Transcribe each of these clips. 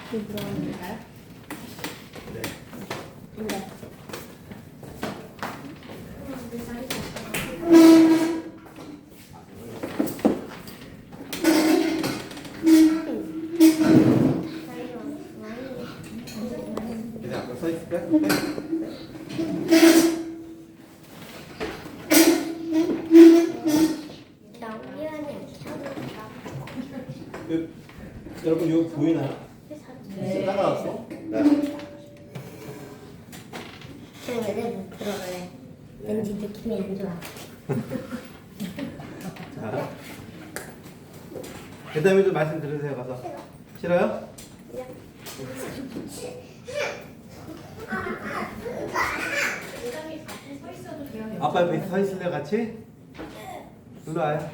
들어가는가요? 네. 네. 그냥 앞으로 서 있을까? 여러분 이거 보이나요? 네. 따라왔어? 네. 못 들어갈래. 왠지 느낌이 안 좋아. 자, 그 다음에도 말씀 들으세요. 가서. 싫어요? 아빠 옆에 서 있을래요? 같이? 일로 와요.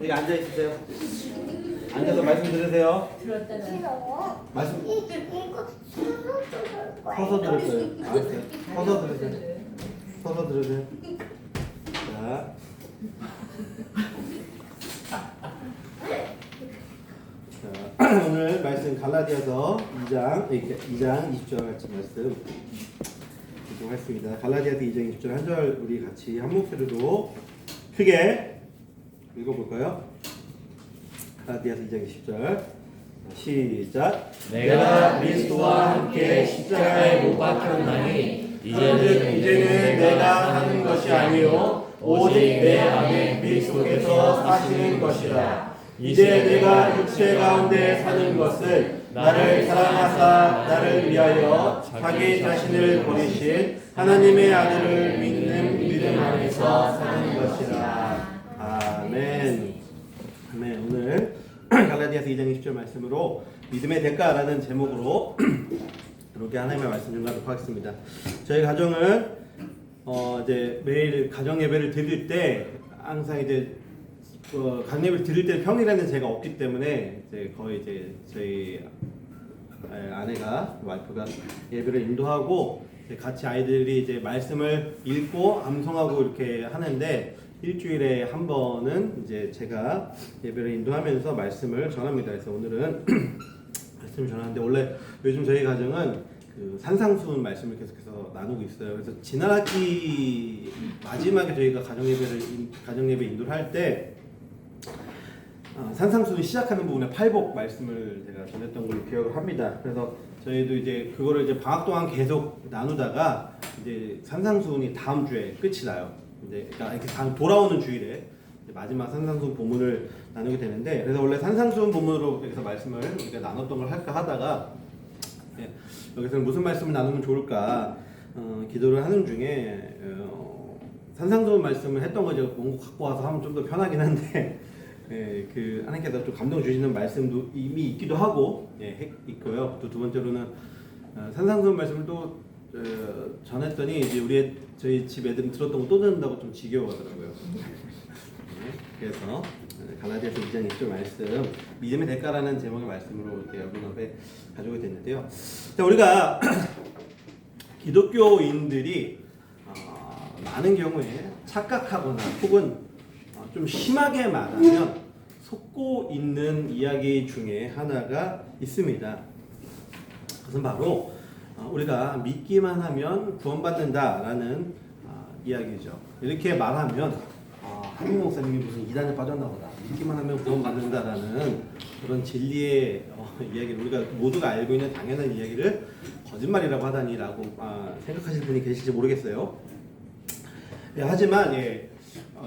여기 앉아 있으세요. 앉아서 말씀 들으세요. 말씀 서서 들을 거예요. 알았어요. 서서 들으세요. 서서 들으세요. 자, 오늘 말씀 갈라디아서 2장 20절 같이 말씀 읽도록하겠습니다. 갈라디아서 2장 20절 한 절 우리 같이 한 목소리로 크게 읽어볼까요? 갈라디아서 2장 20절 시작. 내가 그리스도와 함께 십자가에 못 박혔나니 이제는 내가 사는 것이 아니요 오직 내 안에 그리스도께서 사시는 것이라. 이제 내가 육체 가운데 사는 것을 나를 사랑하사 나를 위하여 자기 자신을 버리신 하나님의 아들을 믿는 믿음 안에서 사는 것이라. 아멘. 아멘. 오늘 갈라디아서 2장 20절 말씀으로 믿음의 대가라는 제목으로 이렇게 하나님의 말씀 전하도록 하겠습니다. 저희 가정은 이제 매일 가정 예배를 드릴 때 항상 이제 가정 예배를 드릴 때 평일에는 제가 없기 때문에 이제 거의 이제 저희 아내가 와이프가 예배를 인도하고 같이 아이들이 이제 말씀을 읽고 암송하고 이렇게 하는데 일주일에 한 번은 이제 제가 예배를 인도하면서 말씀을 전합니다. 그래서 오늘은 말씀을 전하는데 원래 요즘 저희 가정은 그 산상수훈 말씀을 계속해서 나누고 있어요. 그래서 지난 학기 마지막에 저희가 가정 예배 인도를 할 때 산상수훈 시작하는 부분에 팔복 말씀을 제가 전했던 걸로 기억을 합니다. 그래서 저희도 이제 그거를 이제 방학 동안 계속 나누다가 이제 산상수훈이 다음 주에 끝이 나요. 이제 그러니까 이렇게 돌아오는 주일에 마지막 산상수훈 본문을 나누게 되는데, 그래서 원래 산상수훈 본문으로 여기서 말씀을 우리가 나눴던 걸 할까 하다가 여기서는 무슨 말씀을 나누면 좋을까 기도를 하는 중에 산상수훈 말씀을 했던 거 제가 원고 갖고 와서 하면 좀 더 편하긴 한데 그 하나님께서 좀 감동 주시는 말씀도 이미 있기도 하고 있고요. 또 두 번째로는 산상수훈 말씀을 또 전했더니 이제 저희 집 애들은 들었던 거 또 듣는다고 좀 지겨워하더라고요. 그래서 갈라디아서 2장 20절 말씀 믿음의 대가라는 제목의 말씀으로 이렇게 여러분 앞에 가져오게 됐는데요. 자, 우리가 기독교인들이 많은 경우에 착각하거나 혹은 좀 심하게 말하면 속고 있는 이야기 중에 하나가 있습니다. 그것은 바로 우리가 믿기만 하면 구원받는다라는 이야기죠. 이렇게 말하면 한민 목사님이 무슨 이단에 빠졌나 보다. 믿기만 하면 구원받는다라는 그런 진리의 이야기를 우리가 모두가 알고 있는 당연한 이야기를 거짓말이라고 하다니라고 생각하실 분이 계실지 모르겠어요. 하지만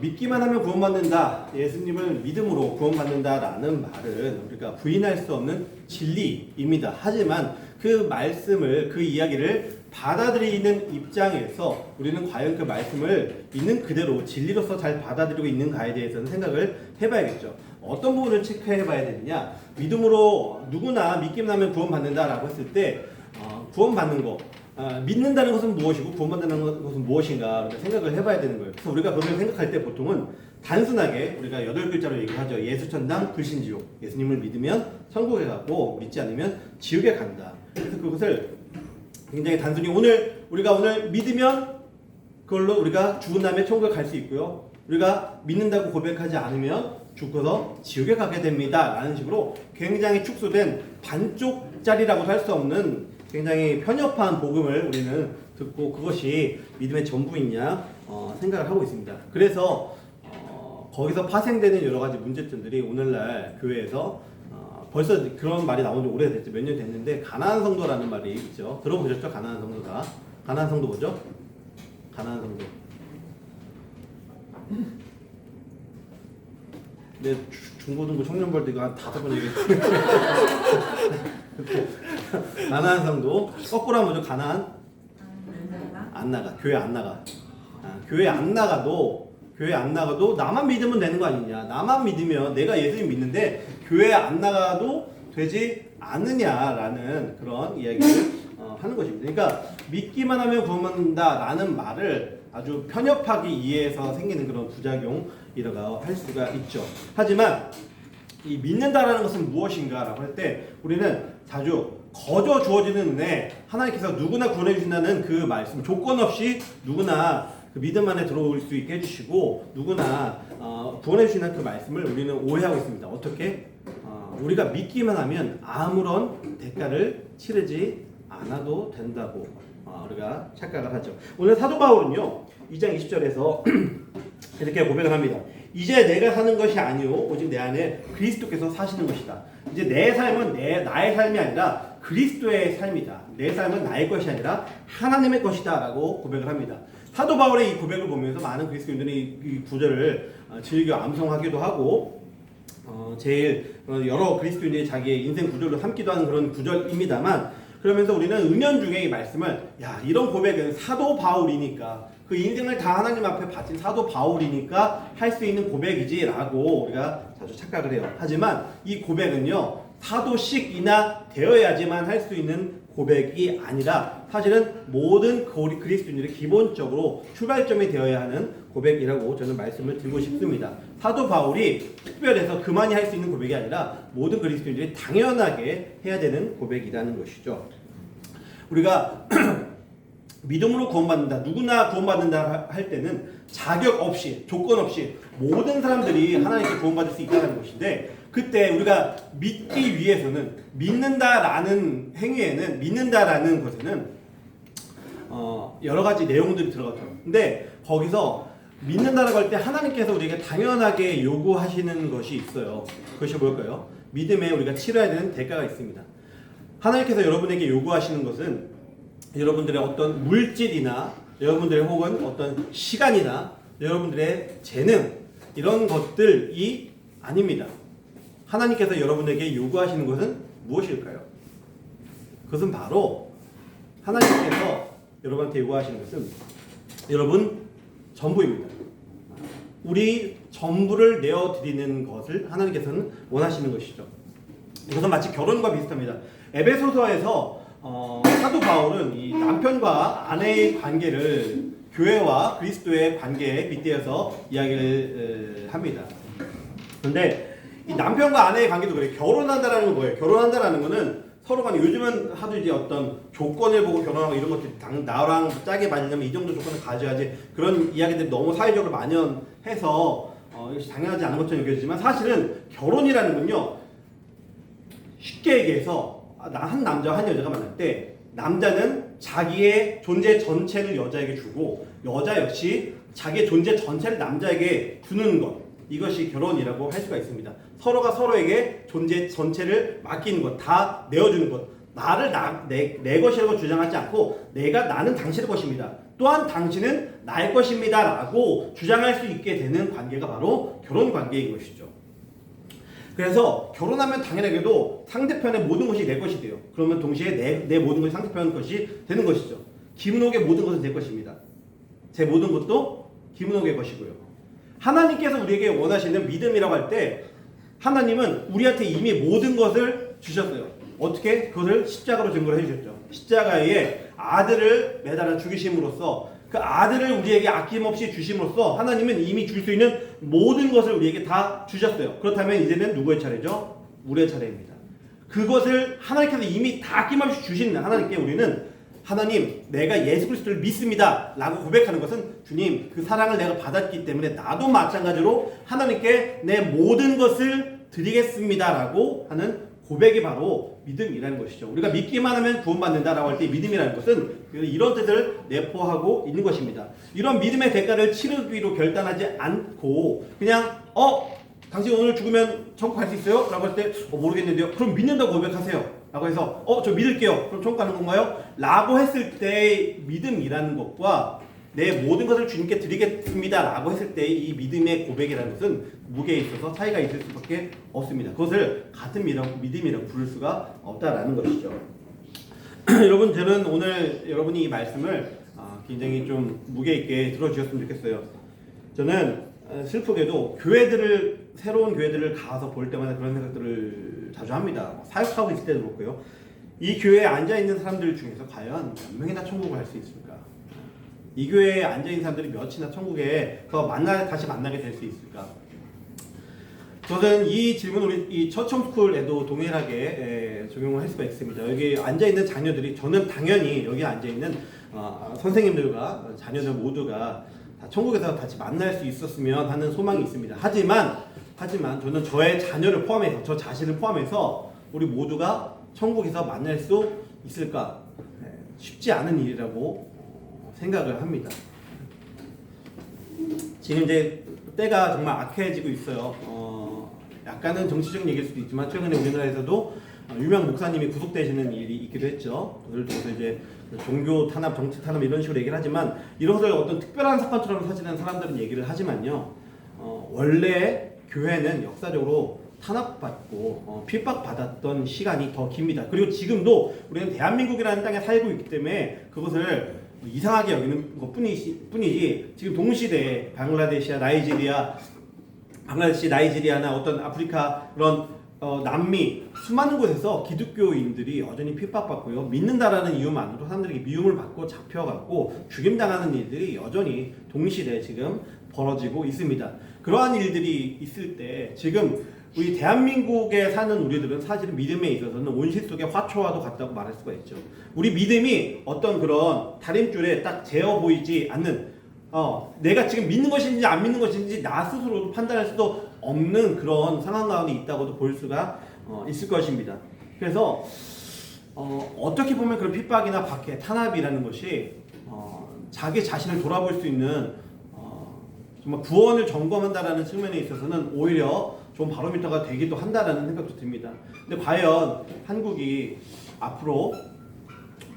믿기만 하면 구원받는다, 예수님을 믿음으로 구원받는다라는 말은 우리가 부인할 수 없는 진리입니다. 하지만 그 말씀을, 그 이야기를 받아들이는 입장에서 우리는 과연 그 말씀을 있는 그대로 진리로서 잘 받아들이고 있는가에 대해서는 생각을 해봐야겠죠. 어떤 부분을 체크해봐야 되느냐? 믿음으로 누구나 믿기만 하면 구원받는다라고 했을 때 구원받는 거, 믿는다는 것은 무엇이고 구원받는 것은 무엇인가 생각을 해봐야 되는 거예요. 그래서 우리가 그걸 생각할 때 보통은 단순하게 우리가 8글자로 얘기하죠. 예수천당 불신지옥. 예수님을 믿으면 천국에 가고 믿지 않으면 지옥에 간다. 그래서 그것을 굉장히 단순히 우리가 오늘 믿으면 그걸로 우리가 죽은 다음에 천국에 갈 수 있고요. 우리가 믿는다고 고백하지 않으면 죽어서 지옥에 가게 됩니다. 라는 식으로 굉장히 축소된 반쪽짜리라고 할 수 없는 굉장히 편협한 복음을 우리는 듣고 그것이 믿음의 전부이냐 생각을 하고 있습니다. 그래서 거기서 파생되는 여러 가지 문제점들이 오늘날 교회에서 벌써 그런 말이 나온 지 오래됐죠. 몇 년 됐는데 가나안 성도라는 말이 있죠. 들어보셨죠? 가나안 성도다. 가나안 성도 뭐죠? 가나안 성도. 내 중고등부 청년벌들과 한 5번 얘기했어요. 가나안 성도. 거꾸로 하면 뭐죠? 가나안? 안 나가. 교회 안 나가. 교회 안 나가도 나만 믿으면 되는 거 아니냐. 나만 믿으면 내가 예수님 믿는데 교회 안 나가도 되지 않느냐라는 그런 이야기를 하는 것입니다. 그러니까 믿기만 하면 구원받는다라는 말을 아주 편협하게 이해해서 생기는 그런 부작용이라고 할 수가 있죠. 하지만 이 믿는다라는 것은 무엇인가라고 할 때 우리는 자주 거저 주어지는 은혜, 하나님께서 누구나 구원해 주신다는 그 말씀, 조건 없이 누구나 그 믿음 안에 들어올 수 있게 해주시고 누구나 구원해 주시는 그 말씀을 우리는 오해하고 있습니다. 어떻게? 우리가 믿기만 하면 아무런 대가를 치르지 않아도 된다고 우리가 착각을 하죠. 오늘 사도 바울은요 2장 20절에서 이렇게 고백을 합니다. 이제 내가 사는 것이 아니요 오직 내 안에 그리스도께서 사시는 것이다. 이제 내 삶은 나의 삶이 아니라 그리스도의 삶이다. 내 삶은 나의 것이 아니라 하나님의 것이다 라고 고백을 합니다. 사도 바울의 이 고백을 보면서 많은 그리스도인들이 이 구절을 즐겨 암송하기도 하고 제일 여러 그리스도인들이 자기의 인생 구절로 삼기도 하는 그런 구절입니다만, 그러면서 우리는 은연중에 이 말씀을 이런 고백은 사도 바울이니까 그 인생을 다 하나님 앞에 바친 사도 바울이니까 할 수 있는 고백이지 라고 우리가 자주 착각을 해요. 하지만 이 고백은요 사도식이나 되어야지만 할 수 있는 고백이 아니라 사실은 모든 그리스도인들이 기본적으로 출발점이 되어야 하는 고백이라고 저는 말씀을 드리고 싶습니다. 사도 바울이 특별해서 그만이 할 수 있는 고백이 아니라 모든 그리스도인들이 당연하게 해야 되는 고백이라는 것이죠. 우리가 믿음으로 구원받는다, 누구나 구원받는다 할 때는 자격 없이, 조건 없이 모든 사람들이 하나님께 구원받을 수 있다는 것인데, 그때 우리가 믿기 위해서는 믿는다라는 행위에는, 믿는다라는 것에는 여러 가지 내용들이 들어가죠. 근데 거기서 믿는다라고 할 때 하나님께서 우리에게 당연하게 요구하시는 것이 있어요. 그것이 뭘까요? 믿음에 우리가 치러야 되는 대가가 있습니다. 하나님께서 여러분에게 요구하시는 것은 여러분들의 어떤 물질이나 여러분들의 혹은 어떤 시간이나 여러분들의 재능, 이런 것들이 아닙니다. 하나님께서 여러분에게 요구하시는 것은 무엇일까요? 그것은 바로 하나님께서 여러분한테 요구하시는 것은 여러분 전부입니다. 우리 전부를 내어드리는 것을 하나님께서는 원하시는 것이죠. 이것은 마치 결혼과 비슷합니다. 에베소서에서 사도 바울은 이 남편과 아내의 관계를 교회와 그리스도의 관계에 빗대어서 이야기를 합니다. 그런데 이 남편과 아내의 관계도 그래요. 결혼한다라는 건 뭐예요? 결혼한다라는 거는 서로 간에 요즘은 하도 이제 어떤 조건을 보고 결혼하고 이런 것들이 나랑 짝이 맞으려면 이 정도 조건을 가져야지, 그런 이야기들이 너무 사회적으로 만연해서 이것이 당연하지 않은 것처럼 여겨지지만, 사실은 결혼이라는 건요 쉽게 얘기해서 한 남자와 한 여자가 만날 때 남자는 자기의 존재 전체를 여자에게 주고 여자 역시 자기의 존재 전체를 남자에게 주는 것, 이것이 결혼이라고 할 수가 있습니다. 서로가 서로에게 존재 전체를 맡기는 것, 다 내어주는 것, 나를 내 것이라고 주장하지 않고 나는 당신의 것입니다, 또한 당신은 나의 것입니다 라고 주장할 수 있게 되는 관계가 바로 결혼 관계인 것이죠. 그래서 결혼하면 당연하게도 상대편의 모든 것이 내 것이 돼요. 그러면 동시에 내 모든 것이 상대편 것이 되는 것이죠. 김은옥의 모든 것은 내 것입니다. 제 모든 것도 김은옥의 것이고요. 하나님께서 우리에게 원하시는 믿음이라고 할 때 하나님은 우리한테 이미 모든 것을 주셨어요. 어떻게? 그것을 십자가로 증거를 해주셨죠. 십자가에 아들을 매달아 죽이심으로써, 그 아들을 우리에게 아낌없이 주심으로써 하나님은 이미 줄 수 있는 모든 것을 우리에게 다 주셨어요. 그렇다면 이제는 누구의 차례죠? 우리의 차례입니다. 그것을 하나님께서 이미 다 아낌없이 주신 하나님께 우리는 하나님, 내가 예수 그리스도를 믿습니다 라고 고백하는 것은 주님, 그 사랑을 내가 받았기 때문에 나도 마찬가지로 하나님께 내 모든 것을 드리겠습니다 라고 하는 고백이 바로 믿음이라는 것이죠. 우리가 믿기만 하면 구원받는다라고 할 때 믿음이라는 것은 이런 뜻을 내포하고 있는 것입니다. 이런 믿음의 대가를 치르기로 결단하지 않고 그냥 당신 오늘 죽으면 천국 갈 수 있어요? 라고 할 때 모르겠는데요. 그럼 믿는다고 고백하세요. 라고 해서 저 믿을게요. 그럼 천국 가는 건가요? 라고 했을 때 믿음이라는 것과 내 모든 것을 주님께 드리겠습니다 라고 했을 때 이 믿음의 고백이라는 것은 무게에 있어서 차이가 있을 수밖에 없습니다. 그것을 같은 믿음이라고 부를 수가 없다라는 것이죠. 여러분, 저는 오늘 여러분이 이 말씀을 굉장히 좀 무게 있게 들어주셨으면 좋겠어요. 저는 슬프게도 새로운 교회들을 가서 볼 때마다 그런 생각들을 자주 합니다. 사역하고 있을 때도 그렇고요. 이 교회에 앉아있는 사람들 중에서 과연 몇 명이나 천국을 갈 수 있을까? 이 교회에 앉아있는 사람들이 몇이나 천국에 다시 만나게 될 수 있을까? 저는 이 질문을 우리 이 처청스쿨에도 동일하게 적용을 할 수가 있습니다. 여기 앉아있는 자녀들이, 저는 당연히 여기 앉아있는 선생님들과 자녀들 모두가 다 천국에서 같이 만날 수 있었으면 하는 소망이 있습니다. 하지만 저는 저의 자녀를 포함해서, 저 자신을 포함해서 우리 모두가 천국에서 만날 수 있을까? 쉽지 않은 일이라고 생각을 합니다. 지금 이제 때가 정말 악해지고 있어요. 약간은 정치적 얘기일 수도 있지만 최근에 우리나라에서도 유명 목사님이 구속되시는 일이 있기도 했죠. 그걸 통해서 이제 종교 탄압, 정치 탄압 이런 식으로 얘기를 하지만 이런 것을 어떤 특별한 사건처럼 사지는 사람들은 얘기를 하지만요. 원래 교회는 역사적으로 탄압받고 핍박받았던 시간이 더 깁니다. 그리고 지금도 우리는 대한민국이라는 땅에 살고 있기 때문에 그것을 이상하게 여기는 것뿐이지 지금 동시대에 방글라데시, 나이지리아나 어떤 아프리카 그런 남미 수많은 곳에서 기독교인들이 여전히 핍박받고요. 믿는다라는 이유만으로 사람들에게 미움을 받고 잡혀가고 죽임당하는 일들이 여전히 동시대에 지금 벌어지고 있습니다. 그러한 일들이 있을 때 지금 우리 대한민국에 사는 우리들은 사실은 믿음에 있어서는 온실 속의 화초와도 같다고 말할 수가 있죠. 우리 믿음이 어떤 그런 다림줄에 딱 재어 보이지 않는 내가 지금 믿는 것인지 안 믿는 것인지 나 스스로도 판단할 수도 없는 그런 상황 가운데 있다고도 볼 수가 있을 것입니다. 그래서 어떻게 보면 그런 핍박이나 박해, 탄압이라는 것이 자기 자신을 돌아볼 수 있는 정말 구원을 점검한다라는 측면에 있어서는 오히려 좋은 바로미터가 되기도 한다라는 생각도 듭니다. 근데 과연 한국이 앞으로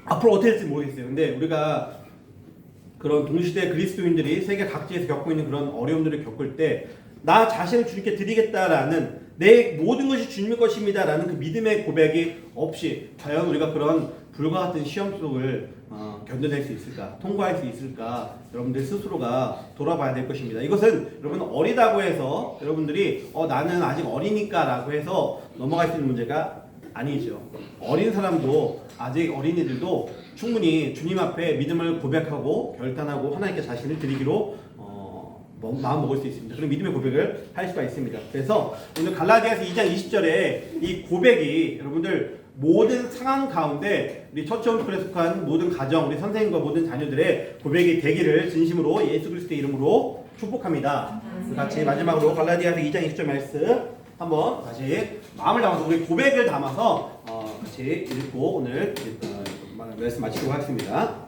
어떻게 될지 모르겠어요. 근데 우리가 그런 동시대 그리스도인들이 세계 각지에서 겪고 있는 그런 어려움들을 겪을 때 나 자신을 주님께 드리겠다라는 내 모든 것이 주님의 것입니다라는 그 믿음의 고백이 없이 과연 우리가 그런 불과 같은 시험 속을 견뎌낼 수 있을까, 통과할 수 있을까, 여러분들 스스로가 돌아봐야 될 것입니다. 이것은 여러분 어리다고 해서 여러분들이 나는 아직 어리니까 라고 해서 넘어갈 수 있는 문제가 아니죠. 어린 사람도, 아직 어린이들도 충분히 주님 앞에 믿음을 고백하고 결단하고 하나님께 자신을 드리기로 마음 먹을 수 있습니다. 그런 믿음의 고백을 할 수가 있습니다. 그래서 오늘 갈라디아서 2장 20절에 이 고백이 여러분들 모든 상황 가운데 우리 처치홈스쿨에 속한 모든 가정, 우리 선생님과 모든 자녀들의 고백이 되기를 진심으로 예수 그리스도의 이름으로 축복합니다. 같이 마지막으로 갈라디아서 2장 20절 말씀 한번 다시 마음을 담아서 우리 고백을 담아서 같이 읽고 오늘 말씀 마치도록 하겠습니다.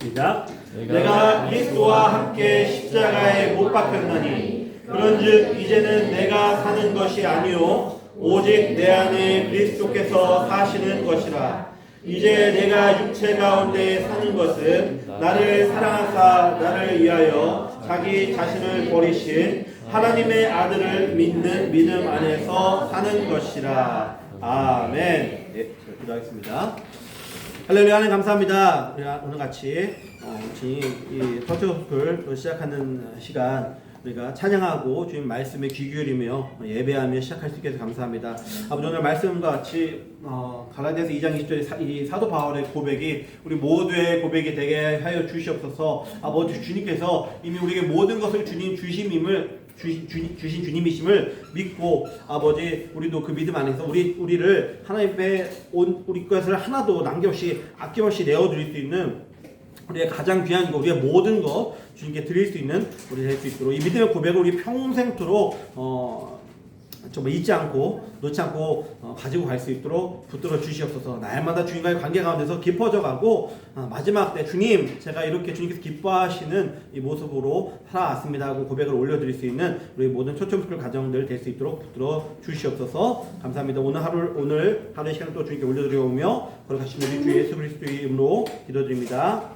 시작. 내가 그리스도와 함께 십자가에 못 박혔나니 그런즉 이제는 내가 사는 것이 아니요 오직 내 안에 그리스도께서 사시는 것이라. 이제 내가 육체 가운데 사는 것은 나를 사랑하사 나를 위하여 자기 자신을 버리신 하나님의 아들을 믿는 믿음 안에서 사는 것이라. 아멘. 네, 기도하겠습니다. 할렐루야. 하나님 감사합니다. 우리가 오늘 같이 이 터치홈스쿨 시작하는 시간 우리가 찬양하고 주님 말씀에 귀 기울이며 예배하며 시작할 수 있게 해서 감사합니다. 아버지, 오늘 말씀과 같이 갈라디아서 2장 20절의 이 사도 바울의 고백이 우리 모두의 고백이 되게 하여 주시옵소서. 아버지, 주님께서 이미 우리에게 모든 것을 주님 주심임을 주신 주님이심을 믿고 아버지 우리도 그 믿음 안에서 우리를 하나님의 우리 것을 하나도 남김없이 아낌없이 내어드릴 수 있는 우리의 가장 귀한 것, 우리의 모든 것 주님께 드릴 수 있는 우리 될 수 있도록 이 믿음의 고백을 우리 평생토록 정말 잊지 않고 놓지 않고 가지고 갈 수 있도록 붙들어 주시옵소서. 날마다 주님과의 관계 가운데서 깊어져 가고 마지막 때 주님 제가 이렇게 주님께서 기뻐하시는 이 모습으로 살아왔습니다 하고 고백을 올려드릴 수 있는 우리 모든 초청스쿨 가정들 될 수 있도록 붙들어 주시옵소서. 감사합니다. 오늘 하루의 시간을 또 주님께 올려드려오며 거룩하신 우리 주 예수 그리스도의 이름으로 기도드립니다.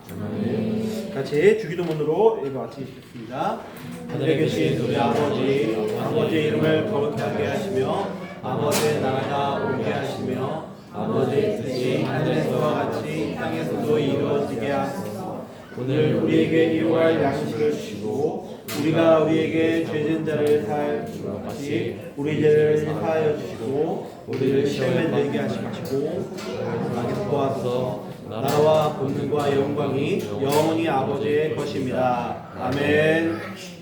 같이 주기도문으로 예배 마치겠습니다. 하늘에 계신 우리 아버지의 이름을 거룩하게 하시며 아버지의 나라가 오게 하시며 아버지의 뜻이 하늘에서와 같이 땅에서도 이루어지게 하소서. 오늘 우리에게 일용할 양식을 주시고 우리가 우리에게 죄진 자를 사할 것 같이 우리 죄를 사하여 주시고 우리를 시험에 들게 하지 마시고 하나님께 도와서 나라와 권능과 영광이 영원히 아버지의 것입니다. 아멘.